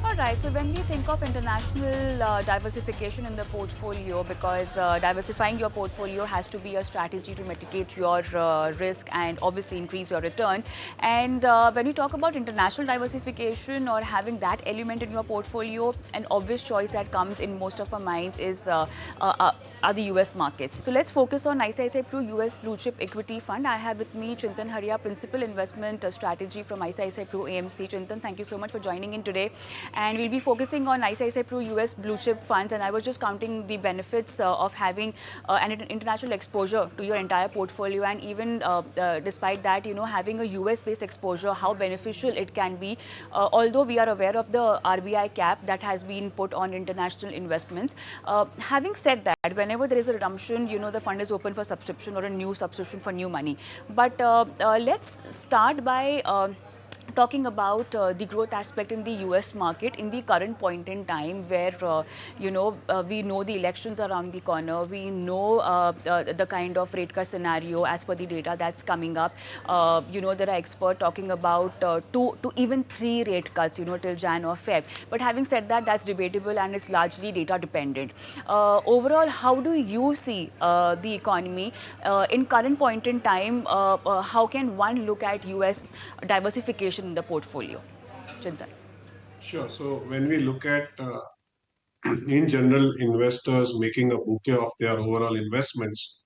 All right, so when we think of international diversification in the portfolio, because diversifying your portfolio has to be a strategy to mitigate your risk and obviously increase your return. And when we talk about international diversification or having that element in your portfolio, an obvious choice that comes in most of our minds is are the US markets. So let's focus on ICICI Pru US Blue Chip Equity Fund. I have with me Chintan Haria, Principal Investment Strategy from ICICI Pru AMC. Chintan, thank you so much for joining in today. And we'll be focusing on ICICI Pru US Blue Chip Funds. And I was just counting the benefits of having an international exposure to your entire portfolio. And even despite that, having a US-based exposure, how beneficial it can be. Although we are aware of the RBI cap that has been put on international investments. Having said that, whenever there is a redemption, the fund is open for subscription or a new subscription for new money. But let's start by talking about the growth aspect in the US market in the current point in time where, we know the elections are around the corner. We know the kind of rate cut scenario as per the data that's coming up. There are experts talking about 2 to even 3 rate cuts, till Jan or Feb. But having said that, that's debatable and it's largely data dependent. Overall, how do you see the economy in current point in time? How can one look at US diversification in the portfolio? Chintan. Sure. So when we look at, in general, investors making a bouquet of their overall investments,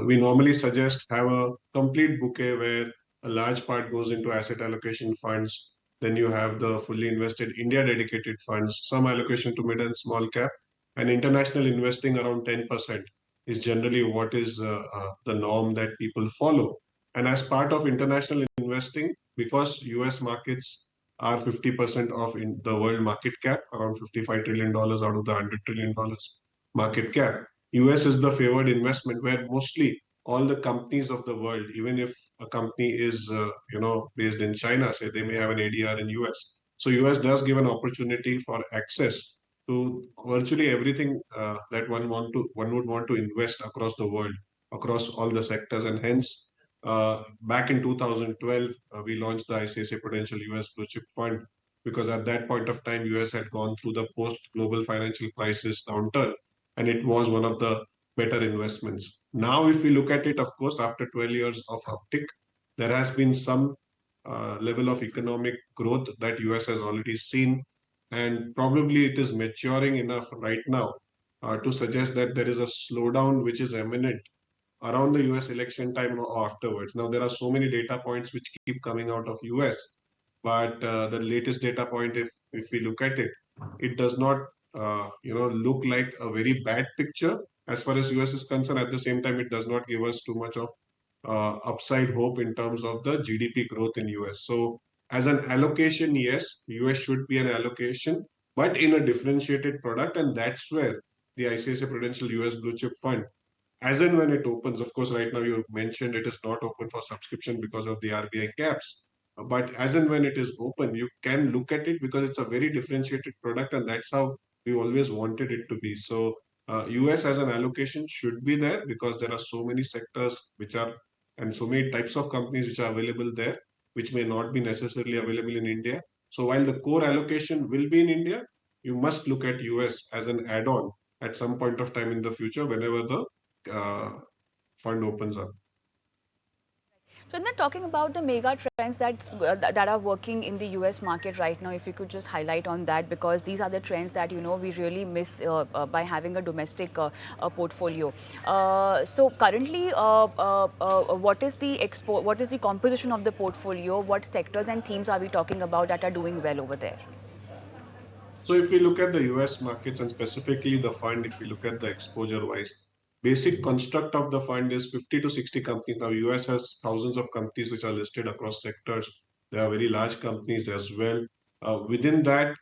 we normally suggest have a complete bouquet where a large part goes into asset allocation funds. Then you have the fully invested India dedicated funds, some allocation to mid and small cap, and international investing around 10% is generally what is the norm that people follow. And as part of international investing, because US markets are 50% of in the world market cap, around $55 trillion out of the $100 trillion market cap. US is the favored investment where mostly all the companies of the world, even if a company is based in China, say they may have an ADR in US. So US does give an opportunity for access to virtually everything that one would want to invest across the world, across all the sectors, and hence back in 2012, we launched the ICICI Prudential US Blue Chip Fund because at that point of time, US had gone through the post-global financial crisis downturn, and it was one of the better investments. Now, if we look at it, of course, after 12 years of uptick, there has been some level of economic growth that US has already seen, and probably it is maturing enough right now to suggest that there is a slowdown which is imminent around the US election time or afterwards. Now, there are so many data points which keep coming out of US, but the latest data point, if we look at it, it does not look like a very bad picture as far as US is concerned. At the same time, it does not give us too much of upside hope in terms of the GDP growth in US. So, as an allocation, yes, US should be an allocation, but in a differentiated product, and that's where the ICICI Prudential US Blue Chip Fund, as and when it opens, of course, right now you mentioned it is not open for subscription because of the RBI caps. But as and when it is open, you can look at it because it's a very differentiated product, and that's how we always wanted it to be. So, US as an allocation should be there because there are so many sectors which are and so many types of companies which are available there, which may not be necessarily available in India. So, while the core allocation will be in India, you must look at US as an add on at some point of time in the future whenever the fund opens up. So then talking about the mega trends that are working in the US market right now, if you could just highlight on that, because these are the trends that we really miss by having a domestic portfolio. So currently, what is the composition of the portfolio? What sectors and themes are we talking about that are doing well over there? So if we look at the US markets and specifically the fund, if we look at the exposure wise, basic construct of the fund is 50 to 60 companies. Now US has thousands of companies which are listed across sectors. There are very large companies as well. Within that,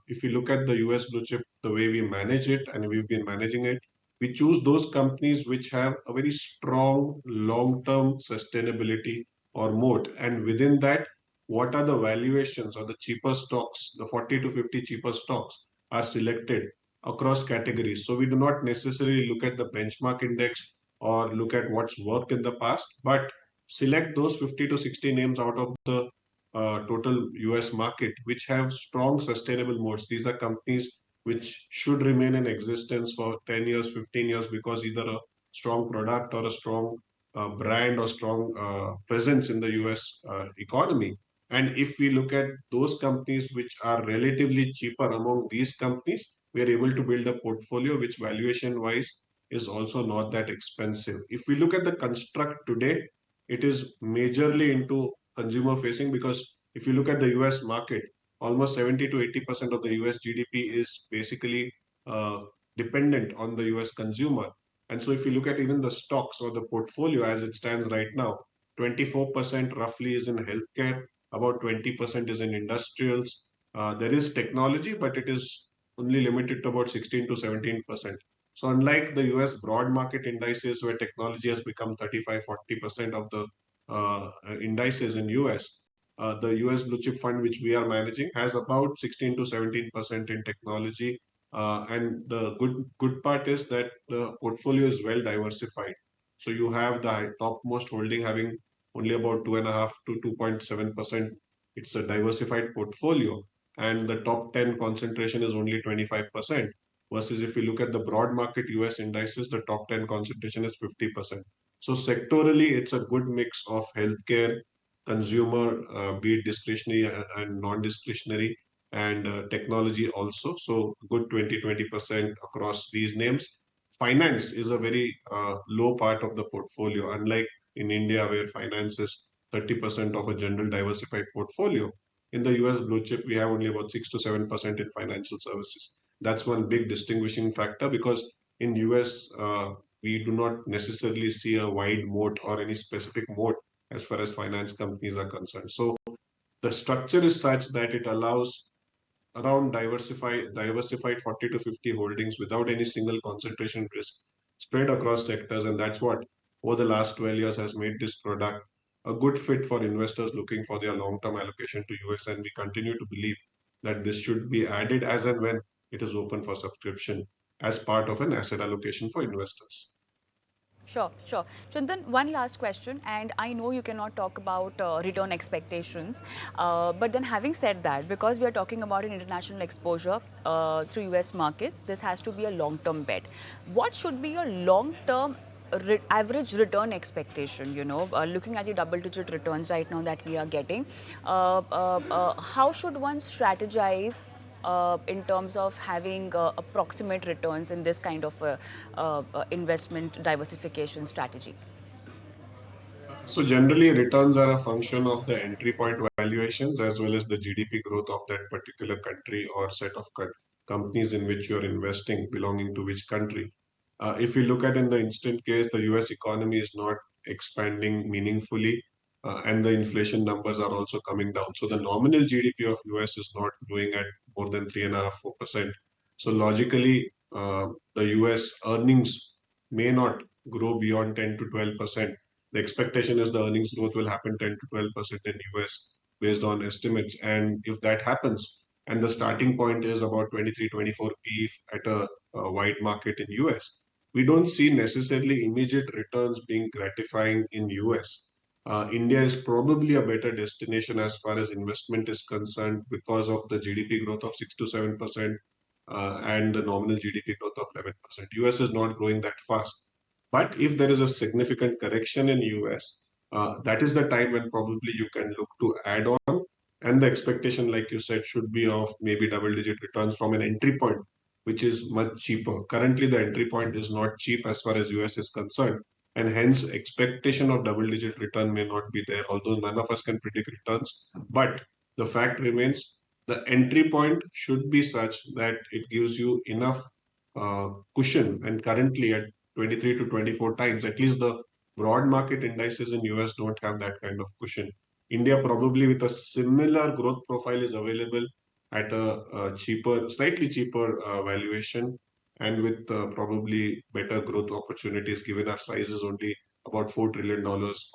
if you look at the US blue chip, the way we manage it and we've been managing it, we choose those companies which have a very strong long-term sustainability or moat. And within that, what are the valuations or the cheaper stocks, the 40 to 50 cheaper stocks are selected across categories. So we do not necessarily look at the benchmark index or look at what's worked in the past, but select those 50 to 60 names out of the total US market, which have strong sustainable moats. These are companies which should remain in existence for 10 years, 15 years, because either a strong product or a strong brand or strong presence in the US economy. And if we look at those companies which are relatively cheaper among these companies, we are able to build a portfolio which valuation wise is also not that expensive. If we look at the construct today, it is majorly into consumer facing, because if you look at the US market, almost 70 to 80% of the US GDP is basically uh, dependent on the US consumer. And so if you look at even the stocks or the portfolio as it stands right now, 24% roughly is in healthcare, about 20% is in industrials. There is technology, but it is only limited to about 16 to 17%. So unlike the US broad market indices where technology has become 35-40% of the indices in US, the US blue chip fund which we are managing has about 16 to 17% in technology. And the good part is that the portfolio is well diversified. So you have the topmost holding having only about 2.5 to 2.7%. It's a diversified portfolio, and the top 10 concentration is only 25%. Versus if you look at the broad market US indices, the top 10 concentration is 50%. So sectorally, it's a good mix of healthcare, consumer, be it discretionary and non-discretionary, and technology also. So good 20% across these names. Finance is a very low part of the portfolio, unlike in India where finance is 30% of a general diversified portfolio. In the US blue chip, we have only about 6 to 7% in financial services. That's one big distinguishing factor, because in US, we do not necessarily see a wide moat or any specific moat as far as finance companies are concerned. So the structure is such that it allows around diversified 40 to 50 holdings without any single concentration risk spread across sectors. And that's what over the last 12 years has made this product a good fit for investors looking for their long-term allocation to US. And we continue to believe that this should be added as and when it is open for subscription as part of an asset allocation for investors. Sure, sure. Chintan, one last question, and I know you cannot talk about return expectations, but then having said that, because we are talking about an international exposure through US markets, this has to be a long-term bet. What should be your long-term average return expectation? Looking at the double-digit returns right now that we are getting, how should one strategize in terms of having approximate returns in this kind of investment diversification strategy? So generally, returns are a function of the entry point valuations as well as the GDP growth of that particular country or set of companies in which you're investing, belonging to which country. If you look at in the instant case, the US economy is not expanding meaningfully, and the inflation numbers are also coming down. So the nominal GDP of US is not growing at more than 3.5-4%. So logically, the US earnings may not grow beyond 10 to 12%. The expectation is the earnings growth will happen 10 to 12% in US based on estimates. And if that happens, and the starting point is about 23, 24 P at a wide market in US, we don't see necessarily immediate returns being gratifying in US. India is probably a better destination as far as investment is concerned because of the GDP growth of 6 to 7% and the nominal GDP growth of 11%. US is not growing that fast. But if there is a significant correction in US, that is the time when probably you can look to add on. And the expectation, like you said, should be of maybe double-digit returns from an entry point, which is much cheaper. Currently, the entry point is not cheap as far as US is concerned, and hence expectation of double-digit return may not be there. Although none of us can predict returns, but the fact remains the entry point should be such that it gives you enough cushion. And currently at 23 to 24 times. At least the broad market indices in US don't have that kind of cushion. India probably with a similar growth profile is available at a cheaper, slightly cheaper valuation, and with probably better growth opportunities given our size is only about $4 trillion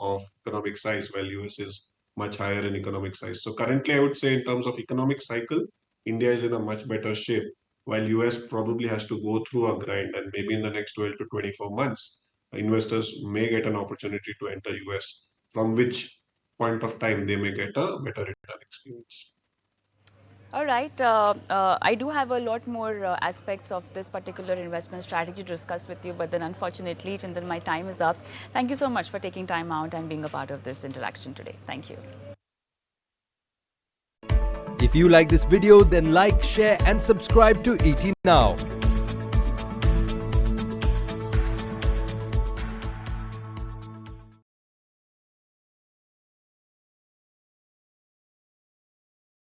of economic size, while US is much higher in economic size. So currently, I would say in terms of economic cycle, India is in a much better shape, while US probably has to go through a grind, and maybe in the next 12 to 24 months, investors may get an opportunity to enter US, from which point of time, they may get a better return experience. All right. I do have a lot more aspects of this particular investment strategy to discuss with you, but then unfortunately, Chintan, my time is up. Thank you so much for taking time out and being a part of this interaction today. Thank you. If you like this video, then like, share and subscribe to ET Now.